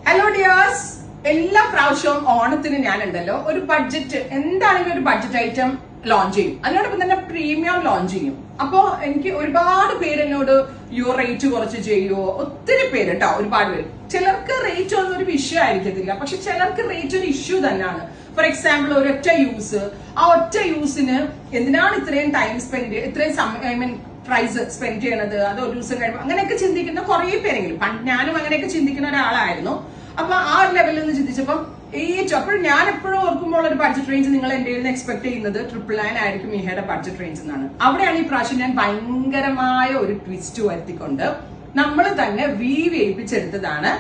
Hello dears, എല്ലാ പ്രാവശ്യവും ഓണത്തിന് ഞാനുണ്ടല്ലോ ഒരു ബഡ്ജറ്റ്, എന്താണെങ്കിലും ഒരു ബഡ്ജറ്റ് ഐറ്റം ലോഞ്ച് ചെയ്യും. അതിനോടൊപ്പം തന്നെ പ്രീമിയം ലോഞ്ച് ചെയ്യും. അപ്പോ എനിക്ക് ഒരുപാട് പേര് എന്നോട് റേറ്റ് കുറച്ച് ചെയ്യുമോ, ഒത്തിരി പേര് കേട്ടോ, ഒരുപാട് പേര്. ചിലർക്ക് റേറ്റ് ഒന്നും ഒരു വിഷയം ആയിരിക്കത്തില്ല, പക്ഷെ ചിലർക്ക് റേറ്റ് ഒരു ഇഷ്യൂ തന്നെയാണ്. ഫോർ എക്സാമ്പിൾ, ഒരൊറ്റ യൂസ്, ആ ഒറ്റ യൂസിന് എന്തിനാണ് ഇത്രയും ടൈം സ്പെൻഡ്, ഇത്രയും പ്രൈസ് സ്പെൻഡ് ചെയ്യണത്, അത് ഒരു ദിവസം കഴിയുമ്പോൾ അങ്ങനെയൊക്കെ ചിന്തിക്കുന്ന കുറെ പേരെങ്കിലും. ഞാനും അങ്ങനെയൊക്കെ ചിന്തിക്കുന്ന ഒരാളായിരുന്നു. അപ്പൊ ആ ഒരു ലെവലിൽ നിന്ന് ചിന്തിച്ചപ്പം അപ്പോൾ ഞാൻ എപ്പോഴും ഓർക്കുമ്പോൾ ഒരു ബഡ്ജറ്റ് റേഞ്ച് നിങ്ങൾ എന്റെ നിന്ന് എക്സ്പെക്ട് ചെയ്യുന്നത് 999 ആയിരിക്കും ഇഹയുടെ ബഡ്ജറ്റ് റേഞ്ച് എന്നാണ്. അവിടെയാണ് ഈ പ്രാവശ്യം ഞാൻ ഭയങ്കരമായ ഒരു ട്വിസ്റ്റ് വരുത്തിക്കൊണ്ട് നമ്മൾ തന്നെ ഏൽപ്പിച്ചെടുത്തതാണ്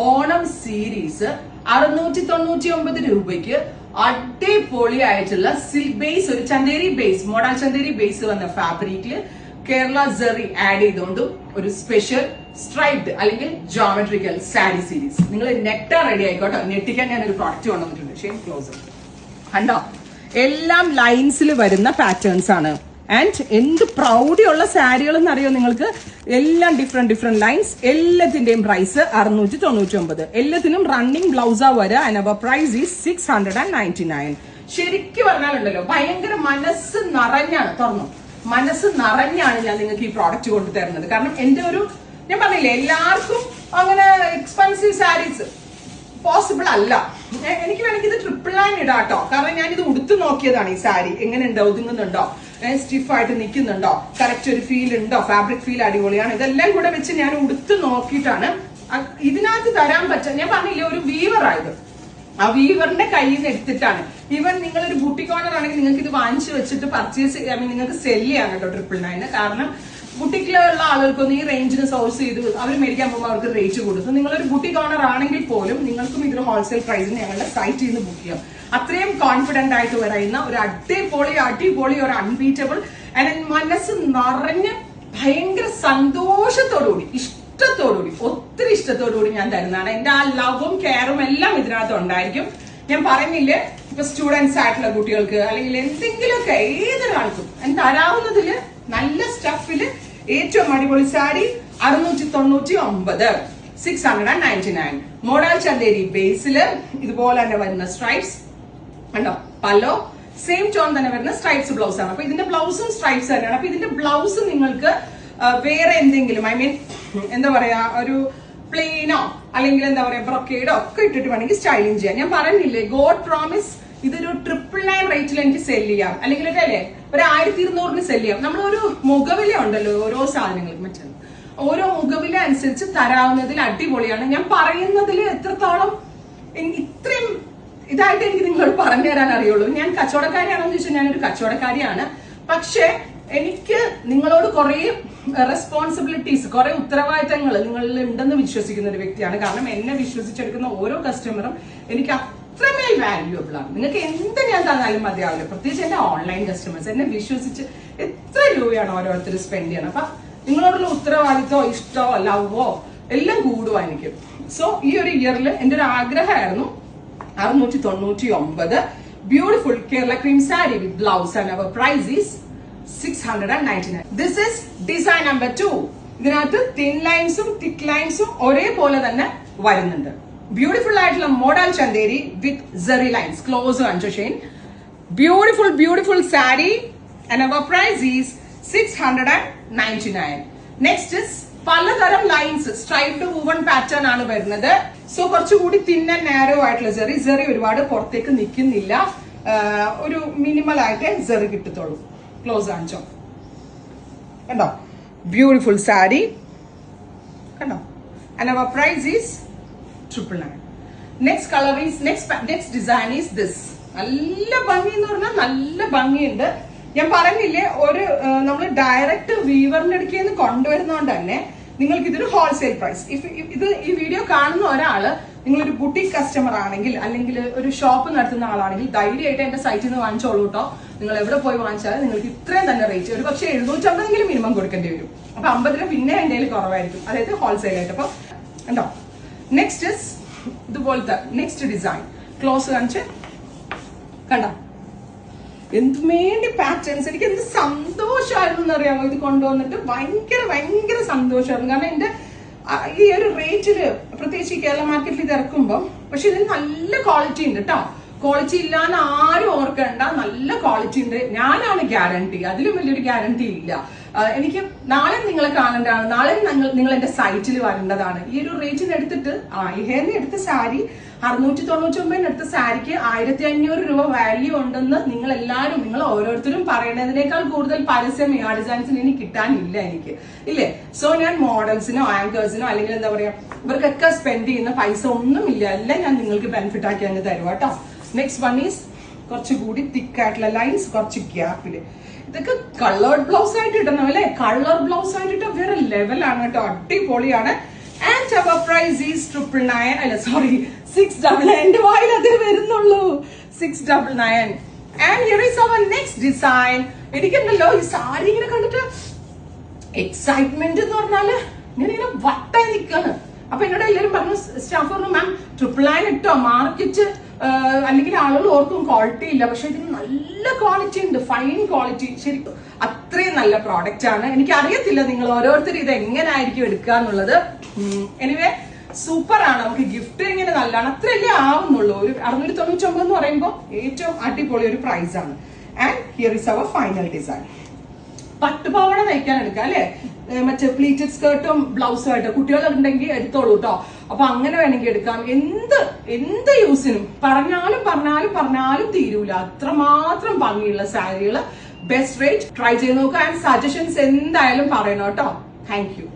ഓണം സീരീസ്. 699 രൂപയ്ക്ക് അടിപൊളിയായിട്ടുള്ള സിൽക്ക് ബേസ്, ഒരു Chanderi base, model Chanderi base വന്ന ഫാബ്രിക്കില് കേരള സെറി ആഡ് ചെയ്തുകൊണ്ടും ഒരു സ്പെഷ്യൽ സ്ട്രൈപ്ഡ് അല്ലെങ്കിൽ ജോമെട്രിക്കൽ സാരി സീരീസ്. നിങ്ങൾ നെക്ട റെഡി ആയിക്കോട്ടെ, നെട്ടിക്കാൻ ഞാൻ ഒരു പ്രോഡക്റ്റ് കൊണ്ടുവന്നിട്ടുണ്ട്. ഷെയ്ൻ ക്ലോസ് കണ്ടോ, എല്ലാം ലൈൻസിൽ വരുന്ന പാറ്റേൺസ് ആണ്. ആൻഡ് എന്ത് പ്രൗഡിയുള്ള സാരികൾ എന്നറിയോ നിങ്ങൾക്ക്. എല്ലാം ഡിഫറെന്റ് ലൈൻസ്. എല്ലാത്തിന്റെയും പ്രൈസ് 699. എല്ലാത്തിനും റണ്ണിങ് ബ്ലൗസാ വരെ. And our price is 699. ശരിക്കും പറഞ്ഞാലുണ്ടല്ലോ, ഭയങ്കര മനസ്സ് നിറഞ്ഞാണ് ഞാൻ നിങ്ങൾക്ക് ഈ പ്രോഡക്റ്റ് കൊണ്ടു തരുന്നത്. കാരണം എന്റെ ഒരു, ഞാൻ പറഞ്ഞില്ലേ, എല്ലാവർക്കും അങ്ങനെ എക്സ്പെൻസീവ് സാരീസ് പോസിബിൾ അല്ല. എനിക്ക് വേണമെങ്കിൽ ഇത് 999 ഇടാട്ടോ. കാരണം ഞാൻ ഇത് ഉടുത്തു നോക്കിയതാണ്. ഈ സാരി എങ്ങനെയുണ്ടോ, ഒതുങ്ങുന്നുണ്ടോ, സ്റ്റിഫായിട്ട് നിൽക്കുന്നുണ്ടോ, കറക്റ്റ് ഒരു ഫീൽ ഉണ്ടോ, ഫാബ്രിക് ഫീൽ അടിപൊളിയാണ്, ഇതെല്ലാം കൂടെ വെച്ച് ഞാൻ ഉടുത്തു നോക്കിയിട്ടാണ് ഇതിനകത്ത് തരാൻ പറ്റുക. ഞാൻ പറഞ്ഞില്ലേ, ഒരു വീവർ ആയത്, ആ വീവറിന്റെ കയ്യിൽ നിന്ന് എടുത്തിട്ടാണ്. ഈവൻ നിങ്ങളൊരു ബൂട്ടിക് ഓണർ ആണെങ്കിൽ നിങ്ങൾക്ക് ഇത് വാങ്ങിച്ചു വെച്ചിട്ട് പർച്ചേസ്, നിങ്ങൾക്ക് സെല് ചെയ്യാൻ കേട്ടോ 999. കാരണം ബുട്ടിക്കിലുള്ള ആളുകൾക്കൊന്നും ഈ റേഞ്ചിന് സോഴ്സ് ചെയ്ത് അവർ മേടിക്കാൻ പോകുമ്പോൾ അവർക്ക് റേറ്റ് കൊടുക്കും. നിങ്ങളൊരു ബുട്ടിക് ഓണർ ആണെങ്കിൽ പോലും നിങ്ങൾക്കും ഇതൊരു ഹോൾസെയിൽ പ്രൈസിന് ഞങ്ങളുടെ സൈറ്റിൽ നിന്ന് ബുക്ക് ചെയ്യാം. അത്രയും കോൺഫിഡന്റ് ആയിട്ട് പറയുന്ന ഒരു അടിപൊളി ഒരു അൺബീറ്റബിൾ ആൻഡ് മനസ്സ് നിറഞ്ഞ് ഭയങ്കര സന്തോഷത്തോടുകൂടി, ഒത്തിരി ഇഷ്ടത്തോടുകൂടി ഞാൻ തരുന്നതാണ്. എന്റെ ആ ലവും കെയറും എല്ലാം ഇതിനകത്ത് ഉണ്ടായിരിക്കും. ഞാൻ പറയുന്നില്ലേ, ഇപ്പൊ സ്റ്റുഡൻസ് ആയിട്ടുള്ള കുട്ടികൾക്ക് അല്ലെങ്കിൽ എന്തെങ്കിലുമൊക്കെ ഏതൊരാൾക്കും തരാവുന്നതില് നല്ല സ്റ്റഫില് ഏറ്റവും അടിപൊളി സാരി 699, 699. മോഡൽ ചന്തേരി ബേസില് ഇതുപോലെ തന്നെ വരുന്ന സ്ട്രൈപ്സ് കണ്ടോ, പല്ലോ സെയിം ടോൺ തന്നെ വരുന്ന സ്ട്രൈപ്സ് ബ്ലൗസ് ആണ്. അപ്പൊ ഇതിന്റെ ബ്ലൗസും സ്ട്രൈപ്സ് തന്നെയാണ്. അപ്പൊ ഇതിന്റെ ബ്ലൗസ് നിങ്ങൾക്ക് വേറെ എന്തെങ്കിലും, എന്താ പറയാ, ഒരു പ്ലെയിനോ അല്ലെങ്കിൽ എന്താ പറയാ ബ്രൊക്കേഡോ ഒക്കെ ഇട്ടിട്ട് വേണമെങ്കിൽ സ്റ്റൈലിംഗ് ചെയ്യാം. ഞാൻ പറഞ്ഞില്ലേ, ഗോഡ് പ്രോമിസ്, ഇതൊരു 999 റേറ്റിൽ എനിക്ക് സെല് ചെയ്യാം, അല്ലെങ്കിൽ അല്ലേ ഒരു 1200 സെല് ചെയ്യാം. നമ്മളൊരു മുഖവില ഉണ്ടല്ലോ ഓരോ സാധനങ്ങൾക്ക്, ഓരോ മുഖവില അനുസരിച്ച് തരാവുന്നതിൽ അടിപൊളിയാണ്. ഞാൻ പറയുന്നതിൽ എത്രത്തോളം ഇത്രയും ഇതായിട്ട് എനിക്ക് നിങ്ങളോട് പറഞ്ഞു തരാൻ അറിയുള്ളൂ. ഞാൻ കച്ചവടക്കാരിയാണെന്ന് ചോദിച്ചാൽ ഞാനൊരു കച്ചവടക്കാരിയാണ്. പക്ഷെ എനിക്ക് നിങ്ങളോട് കുറെ റെസ്പോൺസിബിലിറ്റീസ്, കുറെ ഉത്തരവാദിത്തങ്ങൾ നിങ്ങളിൽ ഉണ്ടെന്ന് വിശ്വസിക്കുന്ന ഒരു വ്യക്തിയാണ്. കാരണം എന്നെ വിശ്വസിച്ചെടുക്കുന്ന ഓരോ കസ്റ്റമറും എനിക്ക് അത്രമേൽ വാല്യൂബിൾ ആണ്. നിങ്ങൾക്ക് എന്ത് ഞാൻ തന്നാലും മതിയാവില്ല. പ്രത്യേകിച്ച് എന്റെ ഓൺലൈൻ കസ്റ്റമേഴ്സ് എന്നെ വിശ്വസിച്ച് എത്ര രൂപയാണ് ഓരോരുത്തർ സ്പെൻഡ് ചെയ്യണം. അപ്പൊ നിങ്ങളോടുള്ള ഉത്തരവാദിത്തമോ ഇഷ്ടമോ ലവോ എല്ലാം കൂടുക എനിക്ക്. സോ ഈ ഒരു ഇയറിൽ എന്റെ ഒരു ആഗ്രഹമായിരുന്നു 699 beautiful Kerala cream sari with blouse and our price is 699. This is design number 2. ഇതിനകത്ത് തിൻ ലൈൻസും തിക്ക് ലൈൻസും ഒരേപോലെ തന്നെ വരുന്നുണ്ട്. ബ്യൂട്ടിഫുൾ ആയിട്ടുള്ള model Chanderi with zari lines. Close കാണിച്ചോ Shane. Beautiful sari and our price is 699. Next is പലതരം ലൈൻസ്, സ്ട്രൈപ്ഡ് വുവൺ പാറ്റേൺ ആണ് വരുന്നത്. സോ കുറച്ചുകൂടി തിൻ ആൻഡ് നാരോ ആയിട്ടുള്ള സെറി ഒരുപാട് പുറത്തേക്ക് നിൽക്കുന്നില്ല. ഒരു മിനിമൽ ആയിട്ട് സെറി കിട്ടത്തുള്ളൂ. ക്ലോസ് കാണിച്ചോ, കണ്ടോ, ബ്യൂട്ടിഫുൾ സാരി കണ്ടോ. And our price is 999. Next colour is next design is this. നല്ല ഭംഗി എന്ന് പറഞ്ഞാൽ നല്ല ഭംഗിയുണ്ട്. ഞാൻ പറഞ്ഞില്ലേ, ഒരു നമ്മൾ ഡയറക്റ്റ് വീവറിന്റെ അടുക്കൽ നിന്ന് കൊണ്ടുവരുന്നോണ്ട് തന്നെ നിങ്ങൾക്ക് ഇതൊരു ഹോൾസെയിൽ പ്രൈസ്. ഇത് ഈ വീഡിയോ കാണുന്ന ഒരാള് നിങ്ങളൊരു ബുട്ടിക് കസ്റ്റമർ ആണെങ്കിൽ അല്ലെങ്കിൽ ഒരു ഷോപ്പ് നടത്തുന്ന ആളാണെങ്കിൽ ധൈര്യമായിട്ട് എന്റെ സൈറ്റിൽ നിന്ന് വാങ്ങിച്ചോളൂ കേട്ടോ. നിങ്ങൾ എവിടെ പോയി വാങ്ങിച്ചാലും നിങ്ങൾക്ക് ഇത്രയും തന്നെ റേറ്റ്, ഒരു പക്ഷേ 750 മിനിമം കൊടുക്കേണ്ടി വരും. അപ്പൊ 50 രൂപ പിന്നെ എന്റെ കയ്യിൽ കുറവായിരിക്കും, അതായത് ഹോൾസെയിൽ ആയിട്ട്. അപ്പൊ കണ്ടോ, നെക്സ്റ്റ് ഇസ് ഇതുപോലത്തെ നെക്സ്റ്റ് ഡിസൈൻ. ക്ലോസ് കാണിച്ച് കണ്ടോ, എന്തുമേണ്ടി പാറ്റേൺസ്. എനിക്ക് എന്ത് സന്തോഷമായിരുന്നു എന്നറിയാമോ ഇത് കൊണ്ടുവന്നിട്ട്. ഭയങ്കര സന്തോഷമായിരുന്നു. കാരണം എന്റെ ഈ ഒരു റേറ്റില് പ്രത്യേകിച്ച് കേരള മാർക്കറ്റിൽ ഇത് ഇറക്കുമ്പോൾ. പക്ഷെ ഇതിന് നല്ല ക്വാളിറ്റി ഉണ്ട് കേട്ടോ. ക്വാളിറ്റി ഇല്ലാന്ന് ആരും ഓർക്കണ്ട, നല്ല ക്വാളിറ്റി ഉണ്ട്. ഞാനാണ് ഗ്യാരണ്ടി, അതിലും വലിയൊരു ഗ്യാരണ്ടി ഇല്ല. എനിക്ക് നാളെ നിങ്ങളെ കാണേണ്ടതാണ്, നാളെ നിങ്ങൾ എന്റെ സൈറ്റിൽ വരേണ്ടതാണ്. ഈ ഒരു റേറ്റിന് എടുത്തിട്ട് ഹെയറിന് എടുത്ത സാരി 699 എടുത്ത സാരിക്ക് 1500 രൂപ വാല്യൂ ഉണ്ടെന്ന് നിങ്ങൾ ഓരോരുത്തരും പറയുന്നതിനേക്കാൾ കൂടുതൽ പരസ്യം ആ ഡിസൈൻസിന് ഇനി കിട്ടാനില്ല എനിക്ക്, ഇല്ലേ? സോ ഞാൻ മോഡൽസിനോ ആങ്കേഴ്സിനോ അല്ലെങ്കിൽ എന്താ പറയാ ഇവർക്കൊക്കെ സ്പെൻഡ് ചെയ്യുന്ന പൈസ ഒന്നുമില്ല, എല്ലാം ഞാൻ നിങ്ങൾക്ക് ബെനിഫിറ്റ് ആക്കി അങ്ങ് തരും കേട്ടോ. നെക്സ്റ്റ് വൺ ഈസ് കുറച്ചുകൂടി തിക്കായിട്ടുള്ള ലൈൻസ്, കുറച്ച് ഗ്യാപ്പില്. ഇതൊക്കെ കളേർഡ് ബ്ലൗസ് ആയിട്ട് ഇടണം അല്ലെ? കളർ ബ്ലൗസ് ആയിട്ട് ഇട്ട വേറെ ലെവലാണ് കേട്ടോ, അടിപൊളിയാണ്. ആൻഡ് അവർ പ്രൈസ് ഈസ് 999, അല്ല സോറി 699. എന്റെ വായിൽ അതേ വരുന്നുള്ളൂ, 699. And here is our next design. എനിക്കുണ്ടല്ലോ ഈ സാരി ഇങ്ങനെ കണ്ടിട്ട് എക്സൈറ്റ്മെന്റ് എന്ന് പറഞ്ഞാല് ഇങ്ങനെ വട്ടായി നിൽക്കാണ്. അപ്പൊ എന്നോട് എല്ലാവരും പറഞ്ഞു, സ്റ്റാഫ് പറഞ്ഞു മാം 999 ഇട്ടോ, മാർക്കറ്റ് അല്ലെങ്കിൽ ആളുകൾ ഓർക്കും ക്വാളിറ്റി ഇല്ല, പക്ഷെ ഇതിന് നല്ല ക്വാളിറ്റി ഉണ്ട്, ഫൈൻ ക്വാളിറ്റി. ശരിക്കും അത്രയും നല്ല പ്രോഡക്റ്റ് ആണ്. എനിക്ക് അറിയത്തില്ല നിങ്ങൾ ഓരോരുത്തരും ഇത് എങ്ങനെയായിരിക്കും എടുക്കുക എന്നുള്ളത്. എനിവേ സൂപ്പർ ആണ്, നമുക്ക് ഗിഫ്റ്റ് ഇങ്ങനെ നല്ലതാണ്, അത്രയല്ലേ ആവുന്നുള്ളൂ. ഒരു 699 എന്ന് പറയുമ്പോൾ ഏറ്റവും അടിപൊളി ഒരു പ്രൈസ് ആണ്. And here is our final design. പട്ടുപാവട തയ്ക്കാൻ എടുക്കാം അല്ലെ? മറ്റേ പ്ലീറ്റഡ് സ്കേർട്ടും ബ്ലൗസും ആയിട്ട് കുട്ടികളുണ്ടെങ്കിൽ എടുത്തോളൂ കേട്ടോ. അപ്പൊ അങ്ങനെ വേണമെങ്കിൽ എടുക്കാം. എന്ത് യൂസിനും പറഞ്ഞാലും തീരൂല, അത്രമാത്രം ഭംഗിയുള്ള സാരികള്. ബെസ്റ്റ് റേറ്റ്, ട്രൈ ചെയ്ത് നോക്കുക. ആൻഡ് സജഷൻസ് എന്തായാലും പറയണം കേട്ടോ. Thank you.